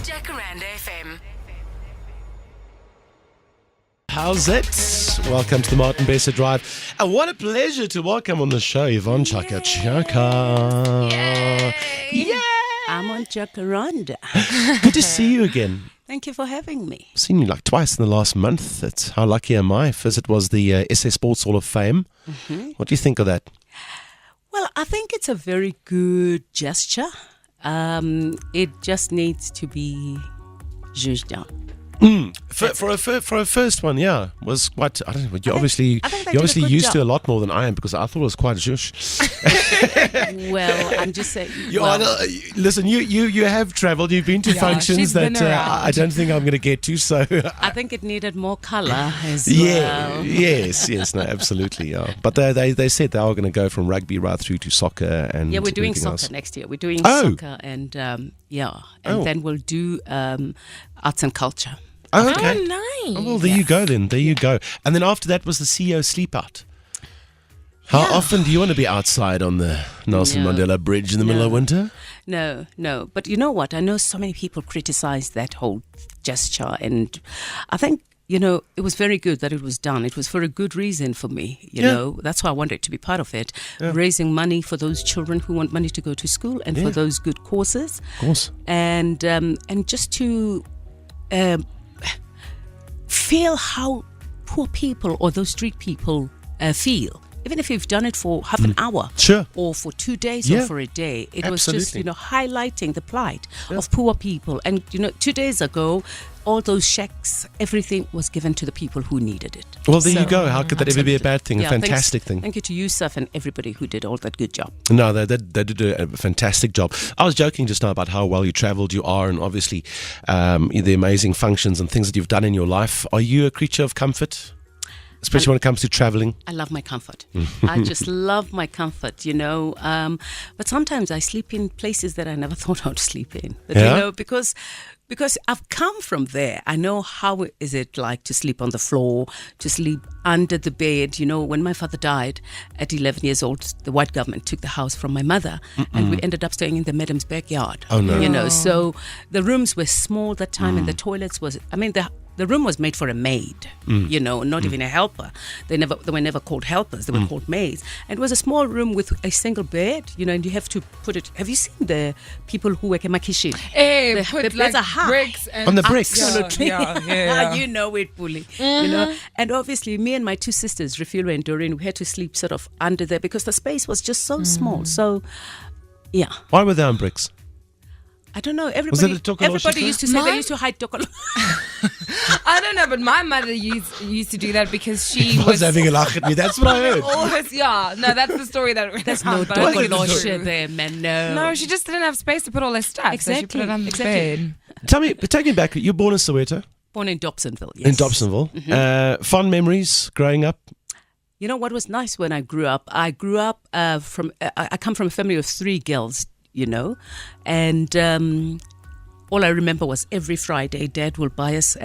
Jacaranda FM. How's it? Welcome to the Martin Besser Drive. And what a pleasure to welcome on the show Yvonne Chaka Chaka. Yay! I'm on Jacaranda. Good to see you again. Thank you for having me. I've seen you like twice in the last month. How lucky am I? First it was the SA Sports Hall of Fame. Mm-hmm. What do you think of that? Well, I think it's a very good gesture. It just needs to be zhuzhed down. For a first one, yeah, was quite. I don't know. You're obviously used to a lot more than I am, because I thought it was quite a zhush. Well, I'm just saying. Listen, you have travelled. You've been to functions that I don't think I'm going to get to. So I think it needed more colour as well. Yes, no, absolutely, yeah. But they said they are going to go from rugby right through to soccer and we're doing soccer else. Next year. We're doing soccer and then we'll do arts and culture. Oh, okay. Oh, nice. Oh, well, there you go then. There you go. And then after that was the CEO sleep out. How often do you want to be outside on the Nelson Mandela Bridge in the middle of winter? No. But you know what? I know so many people criticize that whole gesture. And I think, it was very good that it was done. It was for a good reason for me, you know. That's why I wanted to be part of it. Yeah. Raising money for those children who want money to go to school and for those good causes. Of course. And just to feel how poor people or those street people feel. Even if you've done it for half an hour or for 2 days or for a day, it was just, highlighting the plight of poor people. And, 2 days ago, all those checks, everything was given to the people who needed it. Well, there you go. How could that ever be a bad thing? A fantastic thing. Thank you to Yusuf and everybody who did all that good job. No, they did a fantastic job. I was joking just now about how well you travelled you are, and obviously the amazing functions and things that you've done in your life. Are you a creature of comfort? Especially when it comes to traveling. I love my comfort. I just love my comfort, But sometimes I sleep in places that I never thought I'd sleep in. But, because I've come from there. I know how is it like to sleep on the floor, to sleep under the bed. When my father died at 11 years old, the white government took the house from my mother and we ended up staying in the madam's backyard. Oh, no. So the rooms were small that time and the toilets the room was made for a maid, not even a helper. They were never called helpers. They were called maids. And it was a small room with a single bed, and you have to put it. Have you seen the people who work in my kitchen? They put like bricks on the bricks. Absolutely. Yeah. You know it, Bully. And obviously, me and my two sisters, Refila and Doreen, we had to sleep sort of under there because the space was just so small. So, yeah. Why were they on bricks? I don't know. Everybody used to say they used to hide tokolo. I don't know, but my mother used to do that because she was having a laugh at me. That's what I heard. Always, that's the story that. There's no tokolo there, man. No, she just didn't have space to put all her stuff. Exactly. So she put it on the bed. Tell me, take me back. You're born in Soweto. Born in Dobsonville. Yes. In Dobsonville. Mm-hmm. Fond memories growing up. You know what was nice when I grew up? I grew up I come from a family of 3 girls. And all I remember was every Friday Dad will buy us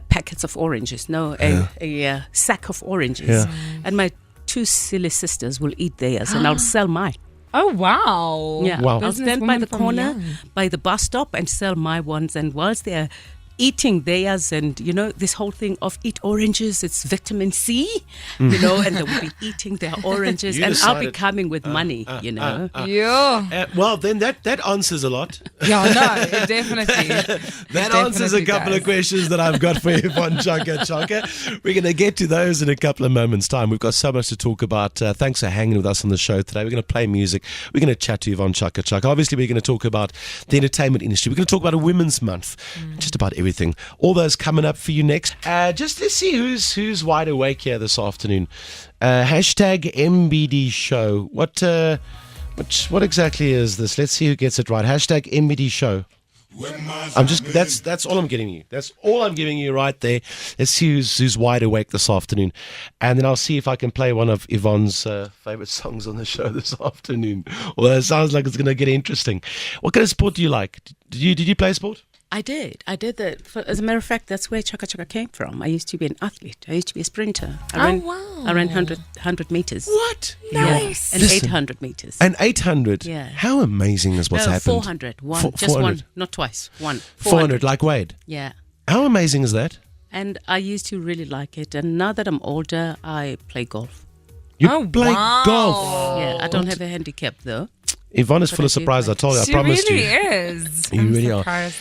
packets of oranges, a sack of oranges, and my 2 silly sisters will eat theirs and I'll sell mine. Oh, wow. Yeah. Wow. I'll stand by the corner, by the bus stop and sell my ones, and whilst they're eating theirs, and this whole thing of eat oranges, it's vitamin C, and they will be eating their oranges and I'll be coming with money, Well, then that answers a lot. Yeah, no, it definitely. That answers a couple of questions that I've got for Yvonne Chaka Chaka. We're going to get to those in a couple of moments' time. We've got so much to talk about. Thanks for hanging with us on the show today. We're going to play music. We're going to chat to Yvonne Chaka Chaka. Obviously, we're going to talk about the entertainment industry. We're going to talk about a Women's Month. Just about everything. All those coming up for you next. Just let's see who's wide awake here this afternoon. Hashtag MBD show. What exactly is this? Let's see who gets it right. Hashtag MBD show. That's all I'm giving you. That's all I'm giving you right there. Let's see who's wide awake this afternoon, and then I'll see if I can play one of Yvonne's favorite songs on the show this afternoon. Although it sounds like it's going to get interesting. What kind of sport do you like? Did you play sport? I did that. As a matter of fact, that's where Chaka Chaka came from. I used to be an athlete. I used to be a sprinter. I ran 100 meters. What? Nice. Yeah. And 800 meters. And 800? Yeah. How amazing is what's happened? 400. Just 400. one, not twice. 400, like Wayde. Yeah. How amazing is that? And I used to really like it. And now that I'm older, I play golf. You play golf. Yeah, I don't have a handicap though. Yvonne is full of surprise. I told you. I promised really you. is. You I'm really surprised.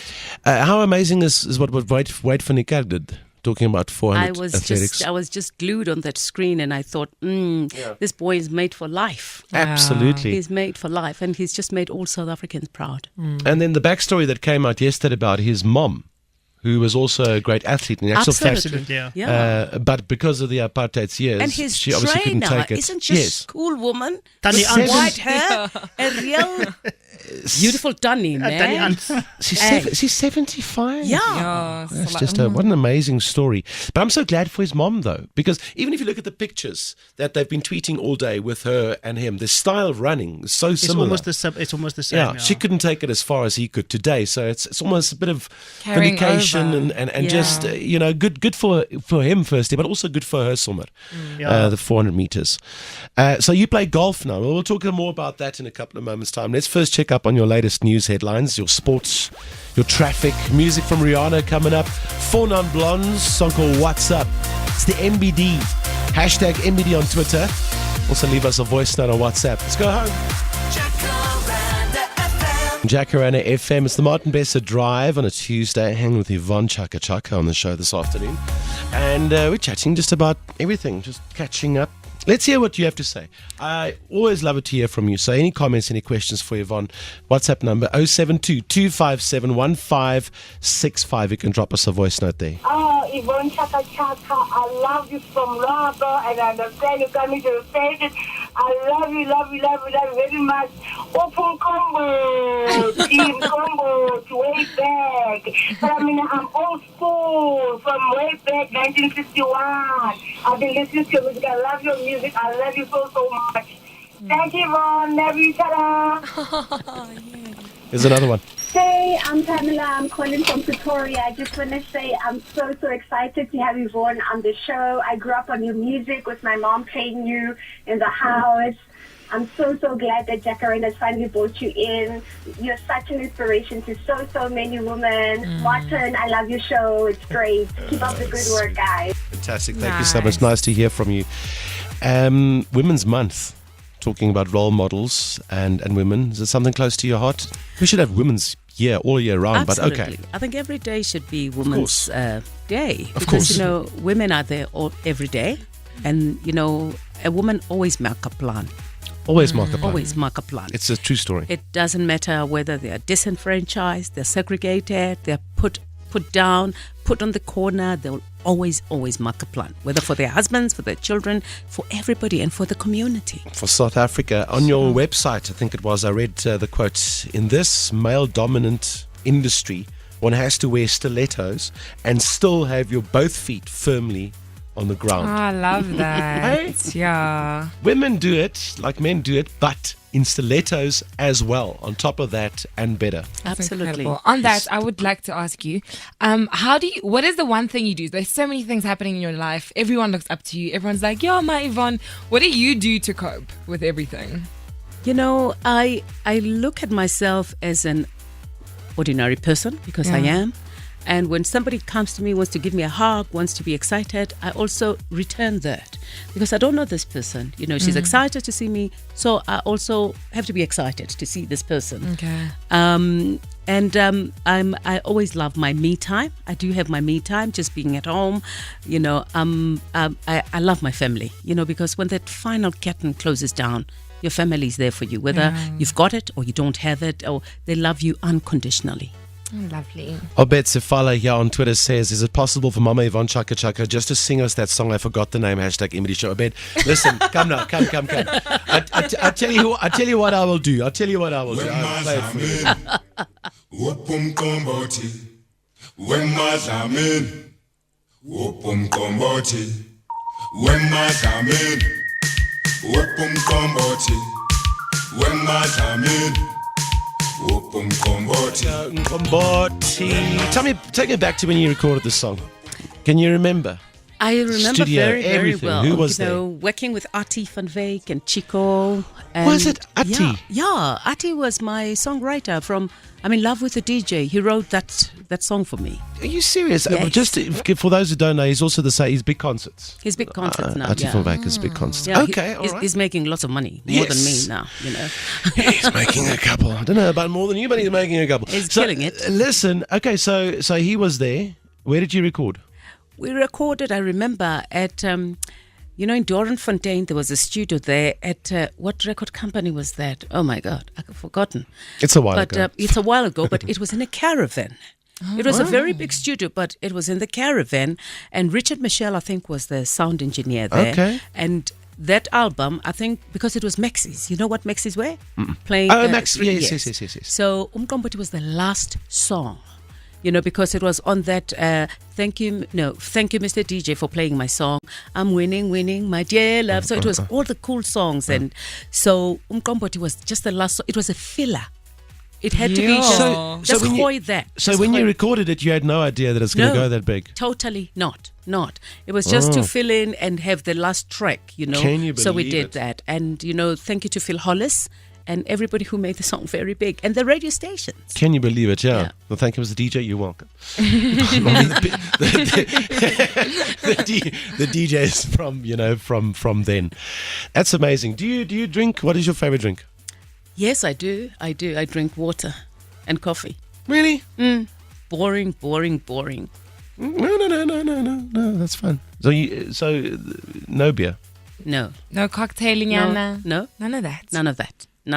are. How amazing is what Wayde van Niekerk did? Talking about 400 athletics. I was just glued on that screen, and I thought, this boy is made for life. Absolutely. He's made for life, and he's just made all South Africans proud. And then the backstory that came out yesterday about his mom, who was also a great athlete in actual fact. Absolutely, yeah. But because of the apartheid years, And his she obviously couldn't trainer take it. isn't just cool woman Tannie with Ants. white hair, a real beautiful Tannie, man. Tannie Ants. She's 75. Yeah. That's just what an amazing story. But I'm so glad for his mom, though, because even if you look at the pictures that they've been tweeting all day with her and him, the style of running is so It's similar. almost the same. Yeah, she couldn't take it as far as he could today. So it's almost a bit of Carrying vindication over. and just, good for him firstly, but also good for her, Sommer, the 400 meters. So you play golf now. We'll talk more about that in a couple of moments' time. Let's first check up on your latest news headlines, your sports, your traffic, music from Rihanna coming up, 4 Non-Blondes, song called What's Up. It's the MBD. Hashtag MBD on Twitter. Also leave us a voice note on WhatsApp. Let's go home. Jacaranda FM. It's the Martin Besser Drive on a Tuesday, hanging with Yvonne Chaka Chaka on the show this afternoon. And we're chatting just about everything, just catching up. Let's hear what you have to say. I always love it to hear from you. So any comments, any questions for Yvonne, WhatsApp number 072-257-1565. You can drop us a voice note there. Oh, Yvonne Chaka Chaka, I love you from Labo, and I understand you coming to the stages. I love you very much. Open combo, team combo, to way back. But I mean, I'm old school from way back, 1961. I've been listening to your music. I love your music. I love you so much. Thank you, Yvonne. Love you, ta-da. Here's another one. Hey, I'm Pamela. I'm calling from Pretoria. I just want to say I'm so excited to have Yvonne on the show. I grew up on your music with my mom playing you in the house. I'm so glad that Jacaranda has finally brought you in. You're such an inspiration to so many women. Martin, I love your show. It's great. Keep up the good work, guys. Fantastic. Thank you so much. Nice to hear from you. Women's Month. Talking about role models and women. Is it something close to your heart? We should have Women's Year all year round, Absolutely. but okay. I think every day should be Women's Day. Of because, course. women are there every day. And, a woman always make a plan. Always mark a plan. Always make a plan. It's a true story. It doesn't matter whether they are disenfranchised, they're segregated, they're put down, put on the corner. They'll always make a plan, whether for their husbands, for their children, for everybody, and for the community. For South Africa, on your website, I think it was, I read the quote, in this male-dominant industry, one has to wear stilettos and still have your both feet firmly on the ground. Oh, I love that. Hey? Yeah. Women do it like men do it, but in stilettos as well, on top of that and better. That's Absolutely. incredible. On that, I would like to ask you, what is the one thing you do? There's so many things happening in your life. Everyone looks up to you. Everyone's like, yo, my Yvonne. What do you do to cope with everything? I look at myself as an ordinary person, because I am. And when somebody comes to me, wants to give me a hug, wants to be excited, I also return that. Because I don't know this person. She's excited to see me, so I also have to be excited to see this person. Okay. I always love my me time. I do have my me time, just being at home. I love my family, because when that final curtain closes down, your family is there for you, whether you've got it or you don't have it, or they love you unconditionally. Oh, lovely. Obed Sefala here on Twitter says, is it possible for Mama Yvonne Chaka Chaka just to sing us that song? I forgot the name, hashtag Imidi Show. Obed, listen, come now, come. I tell you what I will do. I'll play it for you. Tell me, take me back to when you recorded the song. Can you remember? I remember Studio, very, very everything. well. Who was working with Ati van Wyk and Chico. And Was it Ati? Yeah, Ati was my songwriter from I'm in Love with the DJ. He wrote that song for me. Are you serious? Yes. Just for those who don't know, he's also he's big concerts. His big concerts now. Ati Yeah. van Wyk is big concerts. Yeah, Okay, all right. he's making lots of money, more than me Yes. now, He's making a couple. I don't know about more than you, but he's making a couple. He's killing it. Listen, okay, so he was there. Where did you record? We recorded, I remember, at, in Doornfontein, there was a studio there at, what record company was that? Oh my God, I've forgotten. It's a while But ago. it's a while ago, but it was in a caravan. It was a very big studio, but it was in the caravan. And Richard Michel, I think, was the sound engineer there. Okay. And that album, I think, because it was Maxis. You know what Maxis were? Playing. Max. Yes. So Umqombothi was the last song. Because it was on that, thank you, Mr. DJ, for playing my song. I'm winning, my dear love. So it was all the cool songs. And so Umqombothi was just the last song. It was a filler. It had to be just when you- hoy that. So Just when you hoy- recorded it, you had no idea that it's going to No. go that big. Totally not. It was just to fill in and have the last track, Can you So we believe did it? that. And, thank you to Phil Hollis and everybody who made the song very big. And the radio stations. Can you believe it? Yeah. Yeah. Well, thank you, Mr. DJ. You're welcome. the DJs from then. That's amazing. Do you drink? What is your favorite drink? Yes, I do. I drink water and coffee. Really? Boring. No. That's fun. So no beer. No. No cocktailing, Anna. No. None of that. None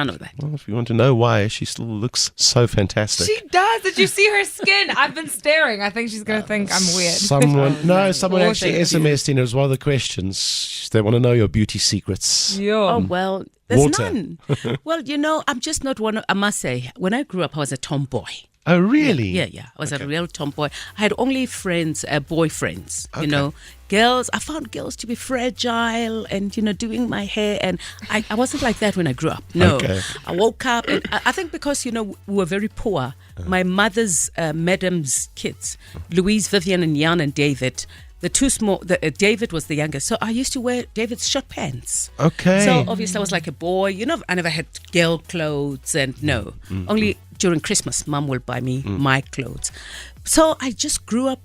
of that. Well, if you want to know why, she still looks so fantastic. She does. Did you see her skin? I've been staring. I think she's going to think I'm weird. Someone Oh, actually thank you. SMS'd in. It was one of the questions. They want to know your beauty secrets. Oh, well, there's Water. none. Well, I'm just not one. I must say, when I grew up, I was a tomboy. Oh, really? Yeah. I was a real tomboy. I had only friends, boyfriends, girls. I found girls to be fragile and, doing my hair. And I wasn't like that when I grew up. No. Okay. I woke up and I think because, we were very poor. My mother's madam's kids, Louise, Vivian, and Jan and David, the two small, David was the youngest. So I used to wear David's short pants. Okay. So obviously I was like a boy. I never had girl clothes and only during Christmas, Mum will buy me my clothes. So I just grew up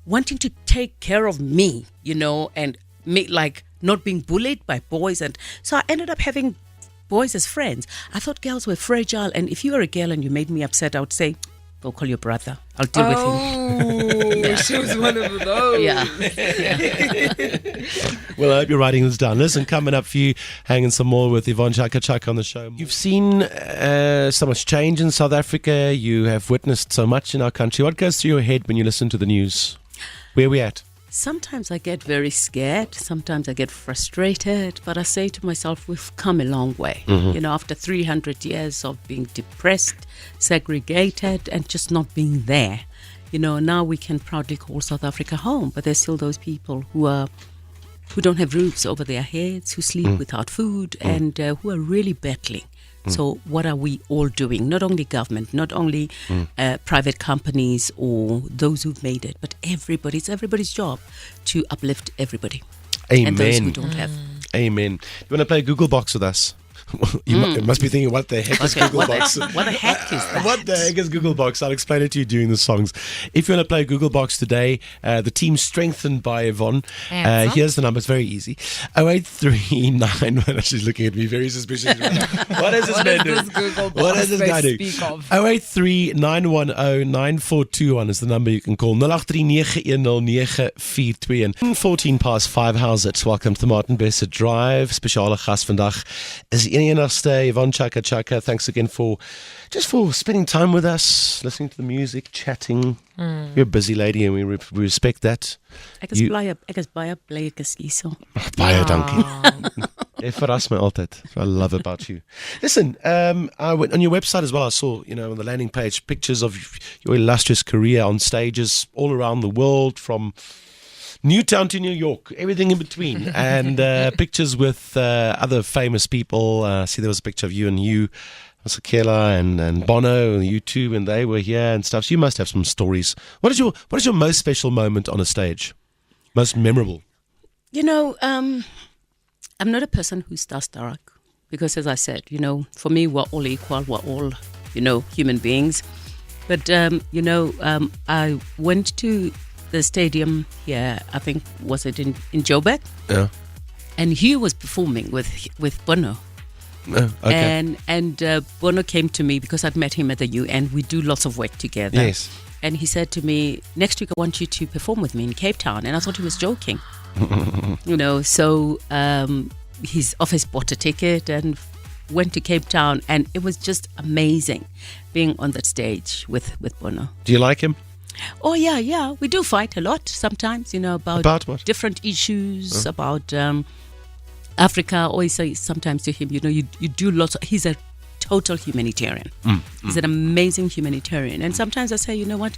wanting to take care of me, and not being bullied by boys. And so I ended up having boys as friends. I thought girls were fragile. And if you were a girl and you made me upset, I would say, go call your brother. I'll deal with him. She was one of those. Yeah. Well, I hope you're writing this down. Listen, coming up for you, hanging some more with Yvonne Chaka Chaka on the show. You've seen so much change in South Africa. You have witnessed so much in our country. What goes through your head when you listen to the news? Where are we at? Sometimes I get very scared. Sometimes I get frustrated. But I say to myself, we've come a long way. After 300 years of being depressed, segregated, and just not being there. Now we can proudly call South Africa home. But there's still those people who don't have roofs over their heads, who sleep without food, and who are really battling. So what are we all doing? Not only government, not only private companies or those who've made it, but everybody. It's everybody's job to uplift everybody. Amen. And those who don't have. Amen. You want to play Google Box with us? You must be thinking, what the heck is Okay, Google what Box? the heck is that? What the heck is Google Box? I'll explain it to you during the songs. If you want to play Google Box today, the team strengthened by Yvonne. Here's the number. It's very easy. 0839. She's looking at me very suspiciously. What is this man doing? What is this guy doing? 0839109421 is the number you can call. 0839109421. And 14 past 5. How's it? Welcome to the Martin Besser Drive. Speciale gast vandag is enigste Yvonne Chaka Chaka. Thanks again for spending time with us, listening to the music, chatting. You're a busy lady and we respect that. Ek is baie bly ek is hier so. Baie dankie. Jy verras my altyd. I love about you. Listen, I went on your website as well. I saw, on the landing page, pictures of your illustrious career on stages all around the world, from Newtown to New York, everything in between, and pictures with other famous people. See, there was a picture of you and Hugh Sakela and Bono and U2 and they were here and stuff. So you must have some stories. What is your most special moment on a stage? Most memorable? I'm not a who starstruck because, as I said, for me, we're all equal. We're all, human beings. But, I went to the stadium here, I think, was it in Joburg? Yeah. And Hugh was performing with Bono. Oh, okay. And Bono came to me because I'd met him at the UN. We do lots of work together. Yes. And he said to me, next week I want you to perform with me in Cape Town. And I thought he was joking. So his office bought a ticket and went to Cape Town. And it was just amazing being on that stage with Bono. Do you like him? Oh, yeah. We do fight a lot sometimes, About what? different issues, about Africa. I always say sometimes to him, you do lots. He's a total humanitarian. He's an amazing humanitarian. And sometimes I say, you know what?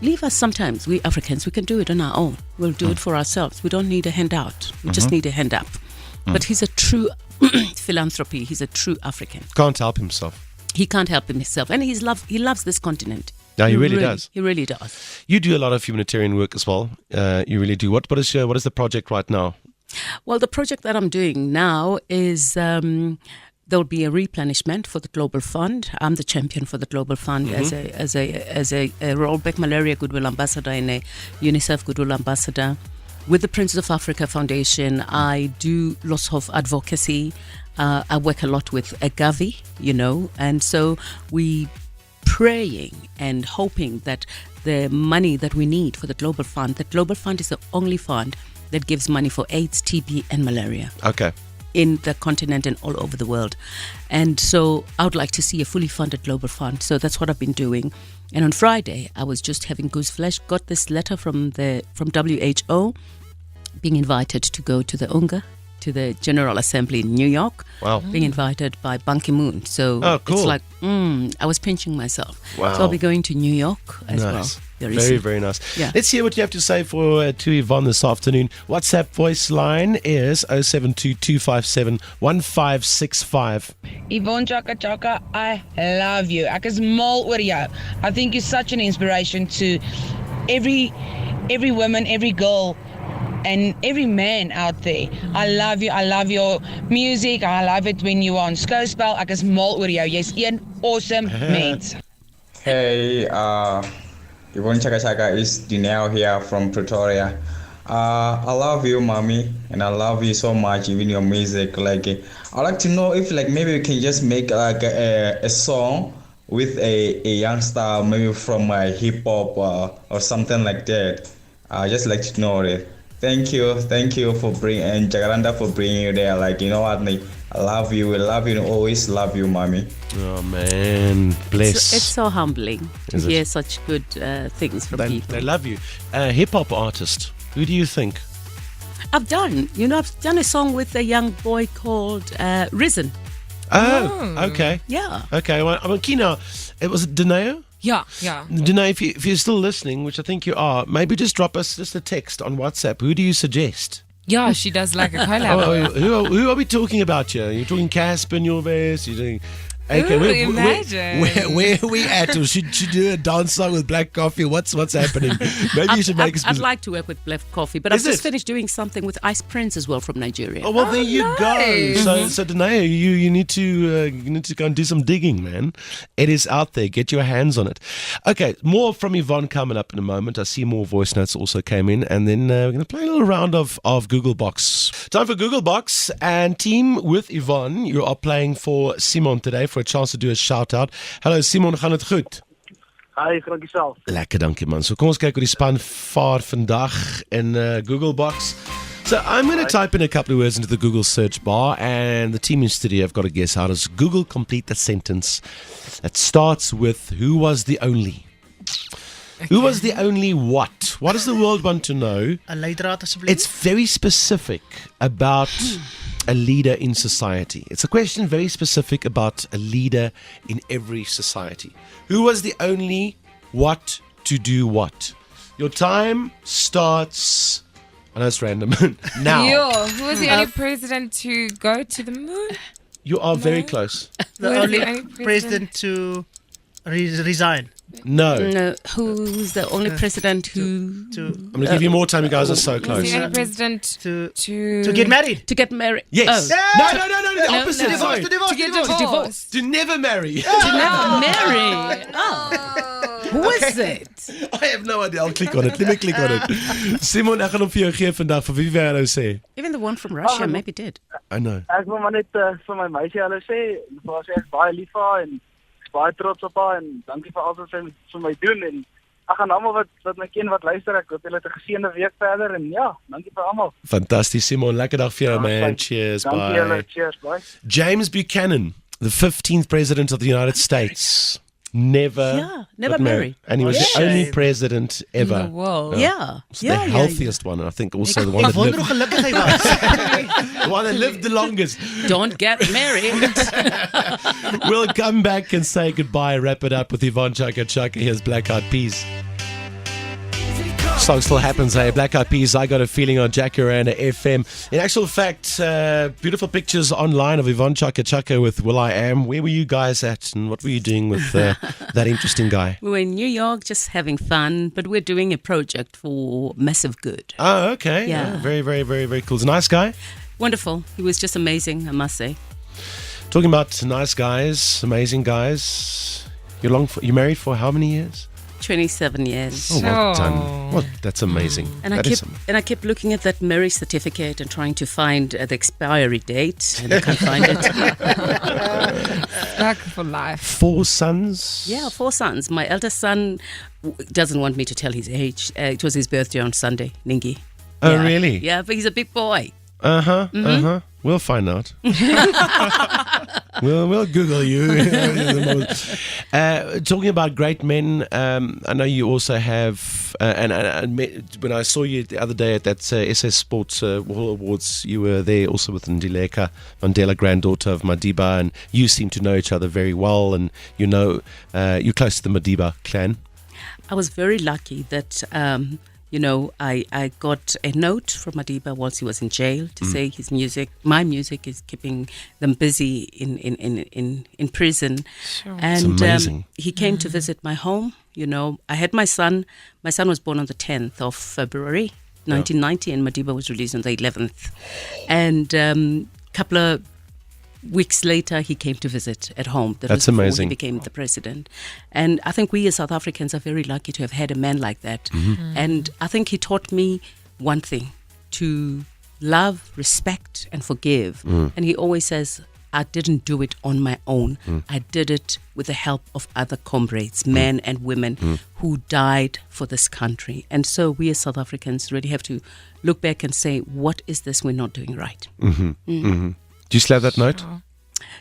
Leave us sometimes. We Africans, we can do it on our own. We'll do it for ourselves. We don't need a handout. We just need a hand up. But he's a true philanthropy. He's a true African. Can't help himself. He can't help himself. And he loves this continent. No, he really does. He really does. You do a lot of humanitarian work as well. You really do. What is the project right now? Well, the project that I'm doing now is there'll be a replenishment for the Global Fund. I'm the champion for the Global Fund as a Rollback Malaria Goodwill Ambassador and a UNICEF Goodwill Ambassador. With the Princess of Africa Foundation, I do lots of advocacy. I work a lot with Gavi, and so we praying and hoping that the money that we need for the Global Fund, the Global Fund is the only fund that gives money for AIDS, TB and malaria. Okay. In the continent and all over the world. And so I would like to see a fully funded Global Fund. So that's what I've been doing. And on Friday, I was just having goose flesh, got this letter from WHO being invited to go to the UNGA, to the General Assembly in New York. Wow. Being invited by Ban Ki-moon. So cool. It's like, I was pinching myself. Wow. So I'll be going to New York as well. Very, soon. very nice. Yeah. Let's hear what you have to say to Yvonne this afternoon. WhatsApp voice line is 0722571565. Yvonne Chaka Chaka, I love you. Ek is mal oor jou. I think you're such an inspiration to every woman, every girl, and every man out there. I love you. I love your music. I love it when you're on Skouspel. Ek is mal oor jou. Jy's een awesome mens. Hey, Yvonne Chaka Chaka is Dineo here from Pretoria. I love you, mommy, and I love you so much, even your music. I'd like to know if maybe we can just make a song with a youngster, maybe from hip hop or something like that. I just like to know it. Thank you for bringing, and Jacaranda for bringing you there. I love you. We love you and always love you, mommy. Oh man, bless. It's so humbling to hear such good things from people. They love you. Hip hop artist. Who do you think? I've done a song with a young boy called Risen. Oh, okay. Yeah. Okay. Well, I'm keen now. It was Dineo? Yeah. Dineo, if you're still listening, which I think you are, maybe just drop us just a text on WhatsApp. Who do you suggest? Yeah, she does like a collab. Who are we talking about here? You're talking Casper in your verse. You're doing. Okay, imagine. Where are we at? Or should you do a dance song with Black Coffee? What's happening? Maybe you should make a I'd like to work with Black Coffee, but I've just finished doing something with Ice Prince as well from Nigeria. Oh well, there you nice. go. So Dineo, you need to go and do some digging, man. It is out there. Get your hands on it. Okay, more from Yvonne coming up in a moment. I see more voice notes also came in, and then we're going to play a little round of Google Box. Time for Google Box, and team with Yvonne. You are playing for Simon today for a chance to do a shout out. Hallo Simon, gaan dit goed? Hi, dankie self. Lekker, dankie man. So kom ons kyk hoe die span vaar vandag in Google Box. So I'm going to type in a couple of words into the Google search bar, and the team in studio have got to guess how does Google complete the sentence that starts with who was the only? Okay. Who was the only what? What does the world want to know? It's very specific about a leader in society. It's a question very specific about a leader in every society. Who was the only what to do what? Your time starts, I know it's random, now. Yo, who was the only president to go to the moon? You are very close. The Who is only the only president to resign. No. No, who's the only president who To I'm going to give you more time. You guys are so Who's close. the only president to to get married. to get married? Yes. Oh. No. The opposite. no. Sorry. To divorce. to get divorce. divorced? To never marry. To never marry. Oh. Who is it? I have no idea. I'll click on it. Let me click on it. Simon, ek gaan hom vir jou gee vandag. Vir wie wil jy nou sê? Even the one from Russia maybe did. I know. Ek wil maar net vir my meisie hulle sê, vir haar sê ek is baie lief vir haar en ek is baie trots op haar en dankie vir alles wat sy vir my doen en ek gaan almal wat my ken wat luister, ek hoop julle het 'n geseënde week verder en ja, dankie vir almal. Fantasties, Simon. Lekker dag vir jou, man. fijn. Cheers. Dankie julle, Bye. cheers, bye. James Buchanan, the 15th president of the United States, never never got married. And he was the only president in the ever. world. Yeah. The healthiest one, and I think also the one Ek that wonder lived, hoe gelukkig hy was. the one that lived the longest. Don't get married. We'll come back and say goodbye, wrap it up with Yvonne Chaka Chaka. Here's Black Eyed Peas. Song still happens, hey? Black Eyed Peas, I Got a Feeling on Jacaranda FM. In actual fact, beautiful pictures online of Yvonne Chaka Chaka with Will I Am. Where were you guys at and what were you doing with that interesting guy? We were in New York just having fun, but we're doing a project for Massive Good. Oh, okay. Yeah. Very, very, very, very cool. He's a nice guy. Wonderful. He was just amazing, I must say. Talking about nice guys, amazing guys. You're married for how many years? 27 years. Oh, well Oh. done. Well, that's amazing. And I kept looking at that marriage certificate and trying to find the expiry date, and I can't find it. Stuck for life. 4 sons. Yeah, 4 sons. My eldest son doesn't want me to tell his age. It was his birthday on Sunday, Ningi. Oh, Yeah. really? Yeah, but he's a big boy. We'll find out. we'll Google you. Talking about great men, I know you also have, and when I saw you the other day at that SS Sports Hall Awards, you were there also with Ndileka Mandela, granddaughter of Madiba, and you seem to know each other very well, and you're close to the Madiba clan. I was very lucky that, I got a note from Madiba whilst he was in jail to say my music is keeping them busy in prison. Sure. And It's amazing. he came to visit my home. I had my son. My son was born on the 10th of February, 1990, and Madiba was released on the 11th. And couple of weeks later, he came to visit at home. That That's was before amazing. He became the president. And I think we as South Africans are very lucky to have had a man like that. And I think he taught me one thing, to love, respect, and forgive. And he always says, I didn't do it on my own. I did it with the help of other comrades, men and women who died for this country. And so we as South Africans really have to look back and say, what is this we're not doing right? Do you still have that note?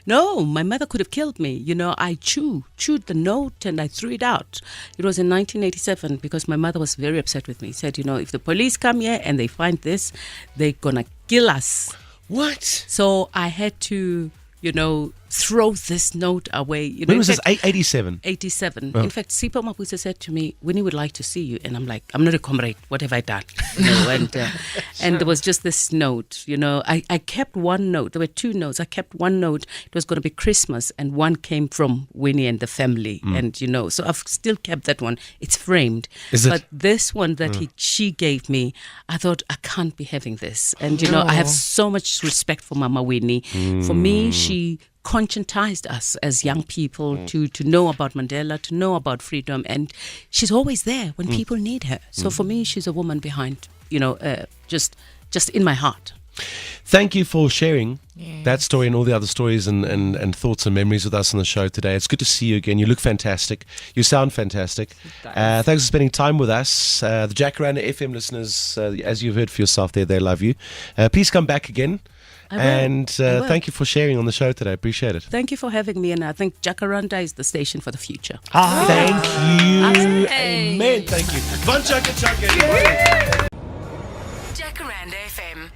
No, my mother could have killed me. I chewed the note and I threw it out. It was in 1987 because my mother was very upset with me. Said, if the police come here and they find this, they're going to kill us. What? So I had to, throw this note away. When was this? 87? 87. In fact, Sipho Mapusa said to me, Winnie would like to see you. And I'm like, I'm not a comrade. What have I done? And there was just this note, I kept one note. There were 2 notes. I kept one note. It was going to be Christmas. And one came from Winnie and the family. And, so I've still kept that one. It's framed. Is it? But this one that she gave me, I thought, I can't be having this. And, I have so much respect for Mama Winnie. For me, she conscientized us as young people to know about Mandela, to know about freedom, and she's always there when people need her. So for me, she's a woman behind, just in my heart. Thank you for sharing that story and all the other stories and thoughts and memories with us on the show today. It's good to see you again. You look fantastic. You sound fantastic. Thanks for spending time with us. The Jacaranda FM listeners, as you've heard for yourself there, they love you. Please come back again. And thank you for sharing on the show today. Appreciate it. Thank you for having me, and I think Jacaranda is the station for the future. Thank you. Hey. Amen. Thank you. Yvonne Chaka Chaka. Jacaranda FM.